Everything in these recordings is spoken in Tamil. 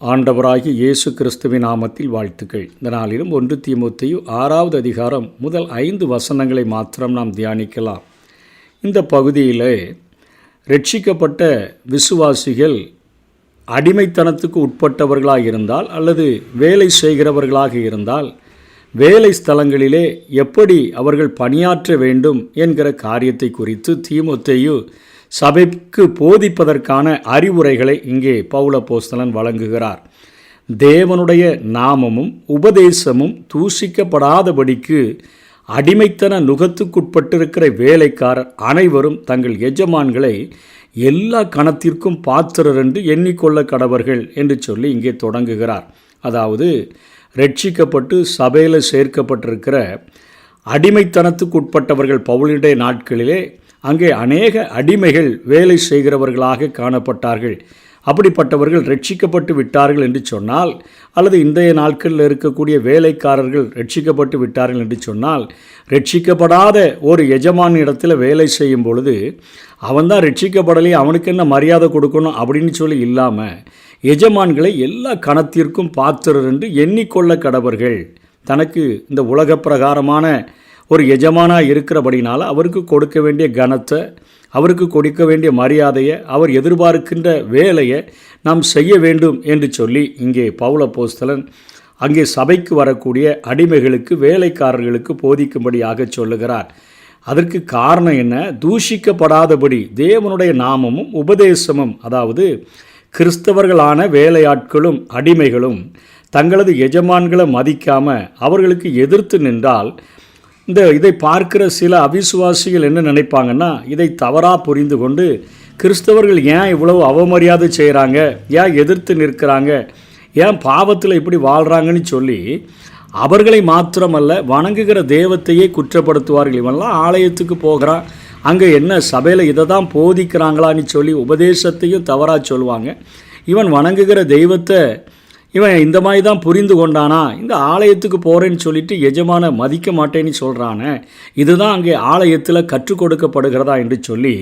ஆண்டவராகிய இயேசு கிறிஸ்துவின் நாமத்தில் வாழ்த்துக்கள். இந்த நாளிலும் 1 தீமோத்தேயு 6வது அதிகாரம் முதல் 5 வசனங்களை மாத்திரம் நாம் தியானிக்கலாம். இந்த பகுதியில் ரட்சிக்கப்பட்ட விசுவாசிகள் அடிமைத்தனத்துக்கு உட்பட்டவர்களாக இருந்தால் அல்லது வேலை செய்கிறவர்களாக இருந்தால் வேலை ஸ்தலங்களிலே எப்படி அவர்கள் பணியாற்ற வேண்டும் என்கிற காரியத்தை குறித்து தீமோத்தேயு சபைக்கு போதிப்பதற்கான அறிவுரைகளை இங்கே பவுல் அப்போஸ்தலன் வழங்குகிறார். தேவனுடைய நாமமும் உபதேசமும் தூஷிக்கப்படாதபடிக்கு அடிமைத்தன நுகத்துக்குட்பட்டிருக்கிற வேலைக்காரர் அனைவரும் தங்கள் எஜமான்களை எல்லா கணத்திற்கும் பாத்திரர் என்று எண்ணிக்கொள்ள கடவர்கள் என்று சொல்லி இங்கே தொடங்குகிறார். அதாவது ரட்சிக்கப்பட்டு சபையில் சேர்க்கப்பட்டிருக்கிற அடிமைத்தனத்துக்குட்பட்டவர்கள் பவுலுடைய நாட்களிலே அங்கே அநேக அடிமைகள் வேலை செய்கிறவர்களாக காணப்பட்டார்கள். அப்படிப்பட்டவர்கள் ரட்சிக்கப்பட்டு விட்டார்கள் என்று சொன்னால், அல்லது இன்றைய நாட்களில் இருக்கக்கூடிய வேலைக்காரர்கள் ரட்சிக்கப்பட்டு விட்டார்கள் என்று சொன்னால், ரட்சிக்கப்படாத ஒரு எஜமான இடத்துல வேலை செய்யும் பொழுது அவன்தான் ரட்சிக்கப்படலையே, அவனுக்கு என்ன மரியாதை கொடுக்கணும் அப்படின்னு சொல்லி இல்லாமல் எஜமான்களை எல்லா கணத்திற்கும் பாத்திரர் என்று எண்ணிக்கொள்ள கடவர்கள். தனக்கு இந்த உலக பிரகாரமான ஒரு எஜமானாக இருக்கிறபடினால அவருக்கு கொடுக்க வேண்டிய கனத்தை, அவருக்கு கொடுக்க வேண்டிய மரியாதையை, அவர் எதிர்பார்க்கின்ற வேலையை நாம் செய்ய வேண்டும் என்று சொல்லி இங்கே பவுல் அப்போஸ்தலன் அங்கே சபைக்கு வரக்கூடிய அடிமைகளுக்கு வேலைக்காரர்களுக்கு போதிக்கும்படியாக சொல்லுகிறார். அதற்கு காரணம் என்ன? தூஷிக்கப்படாதபடி தேவனுடைய நாமமும் உபதேசமும், அதாவது கிறிஸ்தவர்களான வேலையாட்களும் அடிமைகளும் தங்களது எஜமான்களை மதிக்காமல் அவர்களுக்கு எதிர்த்து நின்றால் இதை பார்க்கிற சில அவிசுவாசிகள் என்ன நினைப்பாங்கன்னா, இதை தவறாக புரிந்து கொண்டு கிறிஸ்தவர்கள் ஏன் இவ்வளவு அவமரியாதை செய்கிறாங்க, ஏன் எதிர்த்து நிற்கிறாங்க, ஏன் பாவத்தில் இப்படி வாழ்கிறாங்கன்னு சொல்லி அவர்களை மாத்திரமல்ல வணங்குகிற தெய்வத்தையே குற்றப்படுத்துவார்கள். இவன்லாம் ஆலயத்துக்கு போகிறான், அங்கே என்ன சபையில் இதை தான் போதிக்கிறாங்களான்னு சொல்லி உபதேசத்தையும் தவறாக சொல்லுவாங்க. இவன் வணங்குகிற தெய்வத்தை இவன் இந்த மாதிரி தான் புரிந்து கொண்டானா, இந்த ஆலயத்துக்கு போகிறேன்னு சொல்லிட்டு எஜமான மதிக்க மாட்டேன்னு சொல்கிறானே, இதுதான் அங்கே ஆலயத்தில் கற்றுக் கொடுக்கப்படுகிறதா என்று சொல்லி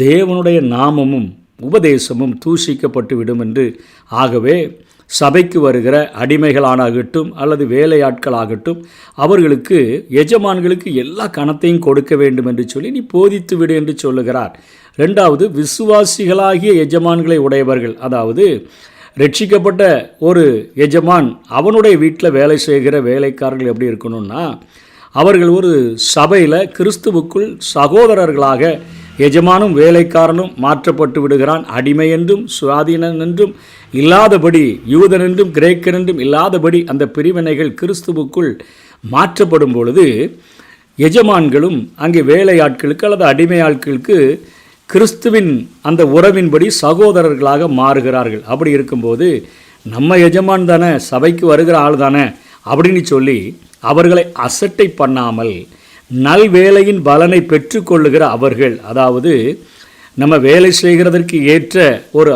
தேவனுடைய நாமமும் உபதேசமும் தூஷிக்கப்பட்டு விடும் என்று. ஆகவே சபைக்கு வருகிற அடிமைகளானாகட்டும் அல்லது வேலையாட்களாகட்டும் அவர்களுக்கு எஜமான்களுக்கு எல்லா கணத்தையும் கொடுக்க வேண்டும் என்று சொல்லி நீ போதித்து விடு என்று சொல்லுகிறார். ரெண்டாவது, விசுவாசிகளாகிய எஜமான்களை உடையவர்கள், அதாவது ரட்சிக்கப்பட்ட ஒரு எஜமான் அவனுடைய வீட்டில் வேலை செய்கிற வேலைக்காரர்கள் எப்படி இருக்கணும்னா, அவர்கள் ஒரு சபையில் கிறிஸ்துவுக்குள் சகோதரர்களாக எஜமானும் வேலைக்காரனும் மாற்றப்பட்டு விடுகிறான். அடிமை என்றும் சுவாதீனன் என்றும் இல்லாதபடி, யூதன் என்றும் கிரேக்கன் என்றும் இல்லாதபடி அந்த பிரிவினைகள் கிறிஸ்துவுக்குள் மாற்றப்படும் பொழுது எஜமான்களும் அங்கே வேலையாட்களுக்கு அல்லது அடிமை ஆட்களுக்கு கிறிஸ்துவின் அந்த உறவின்படி சகோதரர்களாக மாறுகிறார்கள். அப்படி இருக்கும்போது நம்ம எஜமான் தானே, சபைக்கு வருகிற ஆள் தானே அப்படின்னு சொல்லி அவர்களை அசட்டை பண்ணாமல் நல்வேலையின் பலனை பெற்றுக்கொள்ளுகிற அவர்கள், அதாவது நம்ம வேலை செய்கிறதற்கு ஏற்ற ஒரு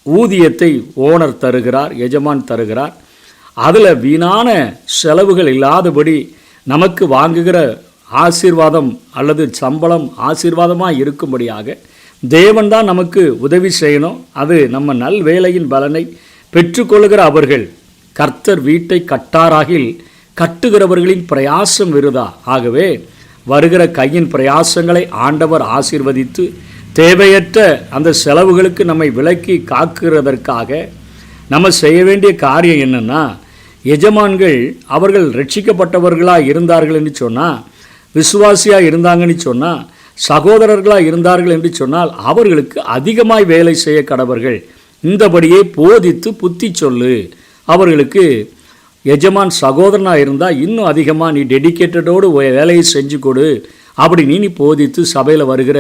ஊதியத்தை ஓனர் தருகிறார், எஜமான் தருகிறார். அதில் வீணான செலவுகள் இல்லாதபடி நமக்கு வாங்குகிற ஆசீர்வாதம் அல்லது சம்பளம் ஆசீர்வாதமாக இருக்கும்படியாக தேவன் தான் நமக்கு உதவி செய்யணும். அது நம்ம நல் வேலையின் பலனை பெற்றுக்கொள்ளுகிற அவர்கள். கர்த்தர் வீட்டை கட்டாராகில் கட்டுகிறவர்களின் பிரயாசம் விருதா. ஆகவே வருகிற கையின் பிரயாசங்களை ஆண்டவர் ஆசீர்வதித்து தேவையற்ற அந்த செலவுகளுக்கு நம்மை விலக்கி காக்கிறதற்காக நம்ம செய்ய வேண்டிய காரியம் என்னென்னா, எஜமான்கள் அவர்கள் ரட்சிக்கப்பட்டவர்களாக இருந்தார்கள் என்று சொன்னால், விசுவாசியாக இருந்தாங்கன்னு சொன்னால், சகோதரர்களாக இருந்தார்கள் என்று சொன்னால் அவர்களுக்கு அதிகமாய் வேலை செய்ய கடவர்கள். இந்தபடியே போதித்து புத்தி சொல்லு. அவர்களுக்கு எஜமான் சகோதரனாக இருந்தால் இன்னும் அதிகமாக நீ டெடிக்கேட்டடோடு வேலையை செஞ்சு கொடு அப்படின்னு நீ போதித்து சபையில் வருகிற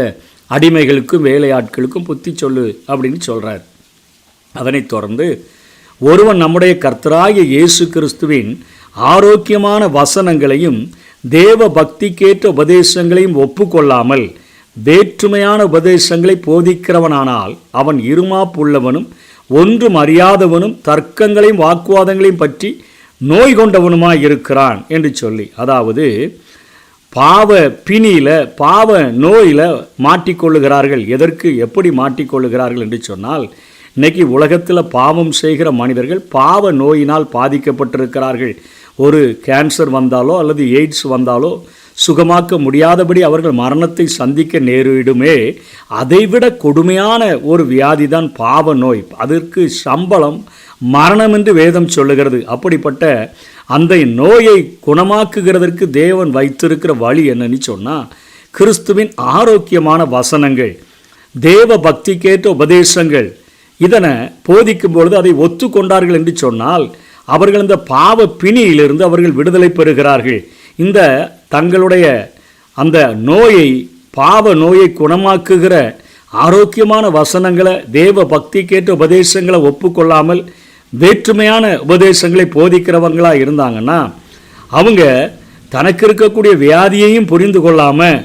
அடிமைகளுக்கும் வேலையாட்களுக்கும் புத்தி சொல்லு அப்படின்னு சொல்கிறார். அதனைத் தொடர்ந்து, ஒருவன் நம்முடைய கர்த்தராகிய இயேசு கிறிஸ்துவின் ஆரோக்கியமான வசனங்களையும் தேவ பக்திக்கேற்ற உபதேசங்களையும் ஒப்புக்கொள்ளாமல் வேற்றுமையான உபதேசங்களை போதிக்கிறவனானால் அவன் இருமாப்புள்ளவனும் ஒன்றும் அறியாதவனும் தர்க்கங்களையும் வாக்குவாதங்களையும் பற்றி நோய் கொண்டவனுமாய் இருக்கிறான் என்று சொல்லி, அதாவது பாவ பிணியில் பாவ நோயில் மாட்டிக்கொள்ளுகிறார்கள். எதற்கு எப்படி மாட்டிக்கொள்ளுகிறார்கள் என்று சொன்னால், இன்றைக்கி உலகத்தில் பாவம் செய்கிற மனிதர்கள் பாவ நோயினால் பாதிக்கப்பட்டிருக்கிறார்கள். ஒரு கேன்சர் வந்தாலோ அல்லது எய்ட்ஸ் வந்தாலோ சுகமாக்க முடியாதபடி அவர்கள் மரணத்தை சந்திக்க நேரிடுமே. அதைவிட கொடுமையான ஒரு வியாதி தான் பாவ நோய். அதற்கு சம்பளம் மரணம் என்று வேதம் சொல்லுகிறது. அப்படிப்பட்ட அந்த நோயை குணமாக்குகிறதற்கு தேவன் வைத்திருக்கிற வழி என்னன்னு சொன்னால், கிறிஸ்துவின் ஆரோக்கியமான வசனங்கள், தேவ பக்திக்கேற்ற உபதேசங்கள். இதனை போதிக்கும் பொழுது அதை ஒத்துக்கொண்டார்கள் என்று சொன்னால் அவர்கள் இந்த பாவ பிணியிலிருந்து அவர்கள் விடுதலை பெறுகிறார்கள். இந்த தங்களுடைய அந்த நோயை, பாவ நோயை குணமாக்குகிற ஆரோக்கியமான வசனங்களை, தேவ பக்திக்கேற்ற உபதேசங்களை ஒப்புக்கொள்ளாமல் வேற்றுமையான உபதேசங்களை போதிக்கிறவங்களாக இருந்தாங்கன்னா அவங்க தனக்கு இருக்கக்கூடிய வியாதியையும் புரிந்து கொள்ளாமல்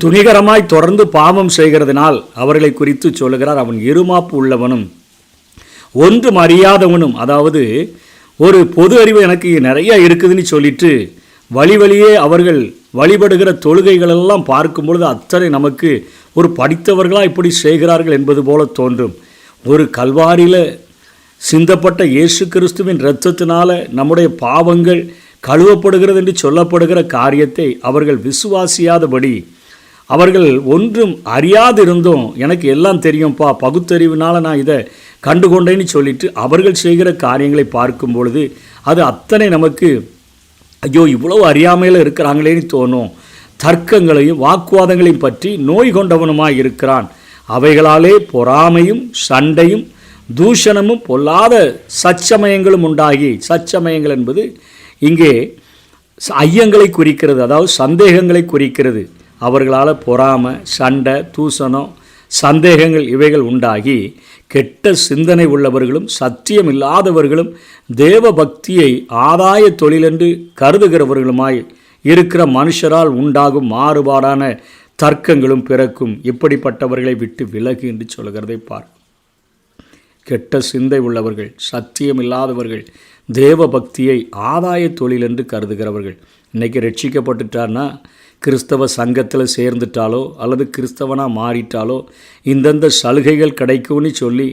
துணிகரமாய் தொடர்ந்து பாவம் செய்கிறதுனால் அவர்களை குறித்து சொல்லுகிறார், அவன் இருமாப்பு உள்ளவனும் ஒன்றும் அறியாதவனும். அதாவது ஒரு பொது அறிவு எனக்கு நிறைய இருக்குதுன்னு சொல்லிட்டு வழியே அவர்கள் வழிபடுகிற தொழுகைகளெல்லாம் பார்க்கும் பொழுது அத்தனை நமக்கு ஒரு படித்தவர்களாக இப்படி செய்கிறார்கள் என்பது போல தோன்றும். ஒரு கல்வாரியில் சிந்தப்பட்ட இயேசு கிறிஸ்துவின் இரத்தத்தினால நம்முடைய பாவங்கள் கழுவப்படுகிறது என்று சொல்லப்படுகிற காரியத்தை அவர்கள் விசுவாசியாதபடி, அவர்கள் ஒன்றும் அறியாதிருந்தோம், எனக்கு எல்லாம் தெரியும்ப்பா, பகுத்தறிவினால் நான் இதை கண்டுகொண்டேன்னு சொல்லிட்டு அவர்கள் செய்கிற காரியங்களை பார்க்கும் பொழுது அது அத்தனை நமக்கு ஐயோ இவ்வளோ அறியாமையில் இருக்கிறாங்களேன்னு தோணும். தர்க்கங்களையும் வாக்குவாதங்களையும் பற்றி நோய் கொண்டவனுமாய் இருக்கிறான். அவைகளாலே பொறாமையும் சண்டையும் தூஷணமும் பொல்லாத சச்சமயங்களும் உண்டாகி, சச்சமயங்கள் என்பது இங்கே ஐயங்களை குறிக்கிறது, அதாவது சந்தேகங்களை குறிக்கிறது. அவர்களால் பொறாமை, சண்டை, தூஷணம், சந்தேகங்கள் இவைகள் உண்டாகி கெட்ட சிந்தனை உள்ளவர்களும் சத்தியம் இல்லாதவர்களும் தேவ பக்தியை ஆதாய தொழிலென்று கருதுகிறவர்களுமாய் இருக்கிற மனுஷரால் உண்டாகும் மாறுபாடான தர்க்கங்களும் பிறக்கும். இப்படிப்பட்டவர்களை விட்டு விலகு என்று சொல்கிறதை பார். கெட்ட சிந்தை உள்ளவர்கள், சத்தியம் இல்லாதவர்கள், தேவ பக்தியை ஆதாய தொழில் என்று கருதுகிறவர்கள். இன்றைக்கி ரட்சிக்கப்பட்டுட்டார்னா கிறிஸ்தவ சங்கத்தில் சேர்ந்துட்டாலோ அல்லது கிறிஸ்தவனாக மாறிட்டாலோ இந்தந்த சலுகைகள் கிடைக்கும்னு சொல்லி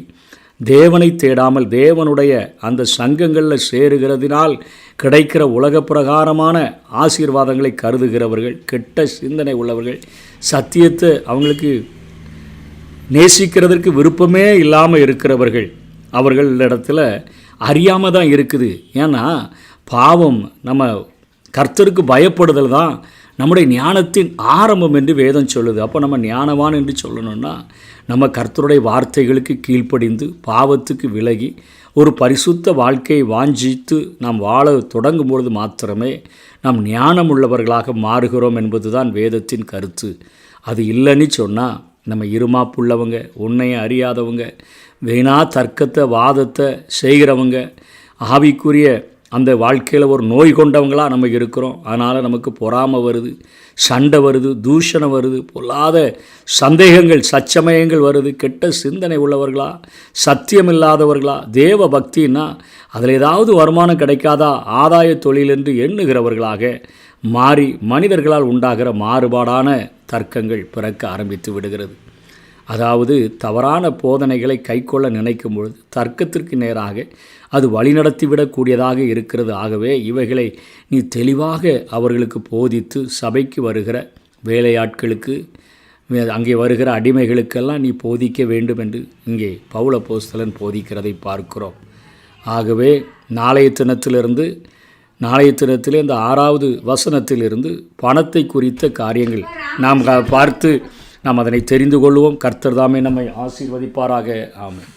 தேவனை தேடாமல் தேவனுடைய அந்த சங்கங்களில் சேருகிறதினால் கிடைக்கிற உலக பிரகாரமான ஆசீர்வாதங்களை கருதுகிறவர்கள், கெட்ட சிந்தனை உள்ளவர்கள், சத்தியத்தை அவங்களுக்கு நேசிக்கிறதற்கு விருப்பமே இல்லாமல் இருக்கிறவர்கள், அவர்களிடத்தில் அறியாமல் தான் இருக்குது. ஏன்னா பாவம் நம்ம கர்த்தருக்கு பயப்படுதல் தான் நம்முடைய ஞானத்தின் ஆரம்பம் என்று வேதம் சொல்லுது. அப்போ நம்ம ஞானவான் என்று சொல்லணும்னா நம்ம கர்த்தருடைய வார்த்தைகளுக்கு கீழ்ப்படிந்து பாவத்துக்கு விலகி ஒரு பரிசுத்த வாழ்க்கையை வாஞ்சித்து நாம் வாழ தொடங்கும் பொழுது மாத்திரமே நாம் ஞானம் உள்ளவர்களாக மாறுகிறோம் என்பது தான் வேதத்தின் கருத்து. அது இல்லைன்னு சொன்னால் நம்ம இருமாப்புள்ளவங்க, உன்னையை அறியாதவங்க, வீணா தர்க்கத்தை வாதத்தை செய்கிறவங்க, ஆவிக்குரிய அந்த வாழ்க்கையில் ஒரு நோய் கொண்டவங்களாக நம்ம இருக்கிறோம். அதனால் நமக்கு பொறாமை வருது, சண்டை வருது, தூஷணம் வருது, பொல்லாத சந்தேகங்கள், சச்சமயங்கள் வருது. கெட்ட சிந்தனை உள்ளவர்களா, சத்தியம் இல்லாதவர்களா, தேவ பக்தின்னா அதில் ஏதாவது வருமானம் கிடைக்காதா, ஆதாய தொழில் என்று எண்ணுகிறவர்களாக மாறி மனிதர்களால் உண்டாகிற மாறுபாடான தர்க்கங்கள் பிறக்க ஆரம்பித்து விடுகிறது. அதாவது தவறான போதனைகளை கைக்கொள்ள நினைக்கும் பொழுது தர்க்கத்திற்கு நேராக அது வழிநடத்திவிடக்கூடியதாக இருக்கிறது. ஆகவே இவைகளை நீ தெளிவாக அவர்களுக்கு போதித்து சபைக்கு வருகிற வேலையாட்களுக்கு, அங்கே வருகிற அடிமைகளுக்கெல்லாம் நீ போதிக்க வேண்டும் என்று இங்கே பவுல் அப்போஸ்தலன் போதிக்கிறதை பார்க்கிறோம். ஆகவே நாளைய தினத்திலே இந்த 6வது வசனத்திலிருந்து பணத்தை குறித்த காரியங்கள் நாம் பார்த்து நாம் அதனை தெரிந்து கொள்வோம். கர்த்தர் தாமே நம்மை ஆசீர்வதிப்பாராக. ஆமென்.